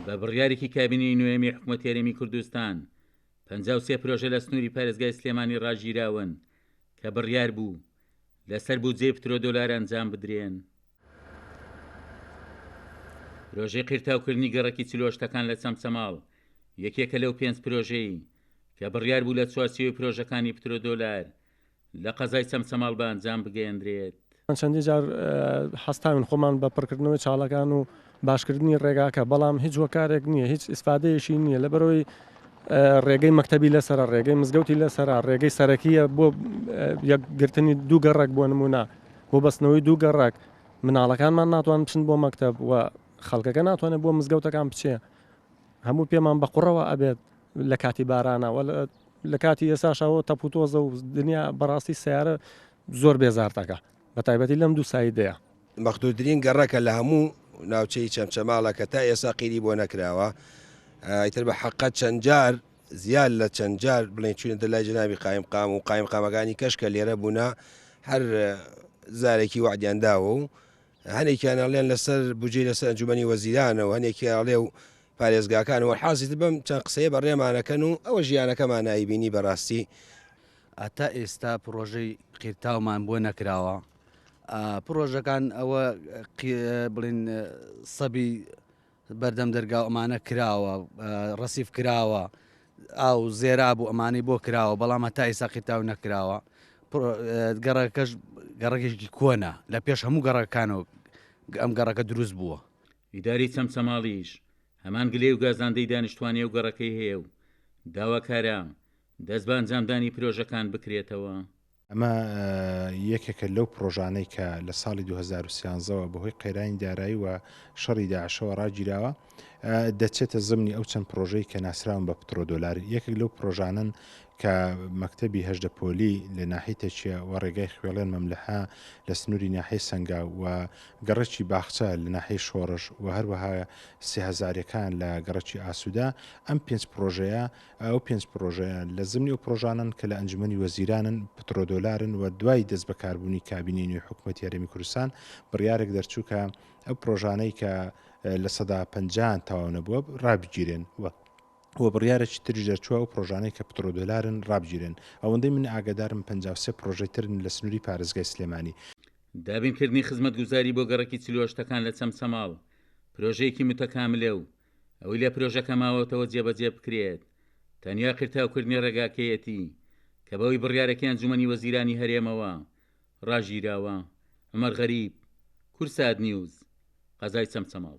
بە بڕیارێکی کابینی نوێمی حکوومەتی هەرێمی کوردستان 53 پرۆژە لە سنووری پارێزگای سلێمانی ڕاگیراون کە بڕیار بوو لەسەر بودجێ پترۆدۆلار ئەنجام بدرێن. پرۆژەی قیرتاوکردنی گەڕەکی چلۆشتەکان لە چەمچەماڵ یەکێکە لەو 5 پرۆژەی کە بڕیار بوو لە چوارچێوەی پرۆژەکانی پترۆدۆلار لە قەزای چەمچەماڵ بە ئەنجام بگەێنرێت. چەندی جار هەستاوین خۆمان بە پڕکردنەوەی چاڵەکان و باشکردنی ڕێگاکە، بەڵام هیچ وەکارێک نییە، هیچ ئیسفادەیەشی نییە لەبەرەوەی ڕێگەی مەکتەبی لەسەرە، ڕێگەی مزگەوتی لەسەرە، ڕێگەی سەرەکیە بۆ یەکگرتنی دوو گەڕێک بۆ نمونە بۆ بەستنەوەی دوو گەڕێک مناڵەکانمان ناتوان بچن بۆ مەکتەب و خەڵکەکە ناتوانێت بۆ مزگەوتەکان بچێ. هەموو پێمان بە قوڕەوە ئەبێت لە کاتی بارانەوە، لە کاتی ئێساشەوە تەپوتۆزە و دنیا بەڕاستی سیارە زۆر بێزارتەکە، بە تایبەتی لەم دوو سایدەیە. مەخدودترین گەڕەکە لە هەموو ناوچەی چەمچەماڵە کە تا ئێستا قیری بۆ نەکراوە. ئیتر بە حەقەت چەند جار زیاد لە چەند جار بڵێن چوونەتە لای جنابی قایمقام و قایمقامەکانی کەشکە لێرە بوونا هەر زارێکی وعدیانداوە و هەنێکیان ئەڵێن لەسەر بودجێ لەسەر ئەنجومەنی وەزیرانەوە، هەنێکی ئەڵێ و پارێزگاکانەوە. حاصیت بەم چەند قسەیە بەڕێمانەکەن و ئەوە ژیانەکەمان نایبینی بەڕاستی. ئەتا ئێستا پرۆژەی قیرتاومان بۆ نەکراوە. پرۆژەکان ئەوە بڵین سەبی بەردەم دەرگا ئەمانە کراوە، ڕەسیف کراوە، ئاو زێرا بوو ئەمانی بۆ کراوە، بەڵام هەتا ئێستا قیرتاو نەکراوە. گەڕەکەش گەڕێکێکی کۆنە لە پێش هەموو گەڕەکانەوە ئەم گەڕەکە دروست بووە. ئیداری چەمچەماڵیش هەمان گلێ و گازاندەی دانیشتوانیە و گەڕەکەی هەیە و داواکارە دەست بە ئەنجامدانی پرۆژەکان بکرێتەوە. ئەمە یەکێکە لەو پرۆژانەی کە لە ساڵی 2013ەوە بەهۆی قەیرانی دارایی و شەڕی داعشەوە ڕاگیراوە دەچێتە زمنی ئەو چەند پرۆژەی کە ناسراون بە پترۆدۆلار. یەکێک لەو پرۆژانن کە مەکتەبی هەژدەپۆلی لە ناحی تەچیە و ڕێگای خوێڵێن مەملەحە لە سنووری ناحی سەنگا و گەڕەکی باخچە لە ناحی شۆڕش و هەروەها 30,000ەکان لە گەڕەکی ئاسوودا. ئەم 5 پرۆژەیە ئەو 5 پرۆژەیە لە زمنی و پرۆژانن کە لە ئەنجومەنی وەزیرانن پترۆدۆلارن و دوای دەست بەکاربوونی کابینی نوێی حکوومەتی هەرێمی کوردستان بڕیارێک دەرچوو کە ئەو پرۆژانەی کە لە 150 تەواو نەبووە ڕابگیرێن و بڕیارێکی تریش دەرچووە و پرۆژانەی کە پترۆدۆلارن ڕابگیرێن. ئەوەندەی من ئاگادارم 53 پرۆژەی ترن لە سنووری پارێزگای سلێمانی. دابینکردنی خزمەتگوزاری بۆ گەڕەکی چلۆشتەکان لە چەمچەماڵ پرۆژەیەکی متەکاملە و ئەوەی لە پرۆژەکە ماوەتەوە جێبەجێ بکرێت تەنیا قیرتاوکردنی ڕێگاکەیەتی کە بەوەی بڕیارەکەی ئەنجومەنی وەزیرانی هەرێمەوە ڕاگیراوە. عومەر غەریب، کورسات نیوز، قەزای چەمچەماڵ.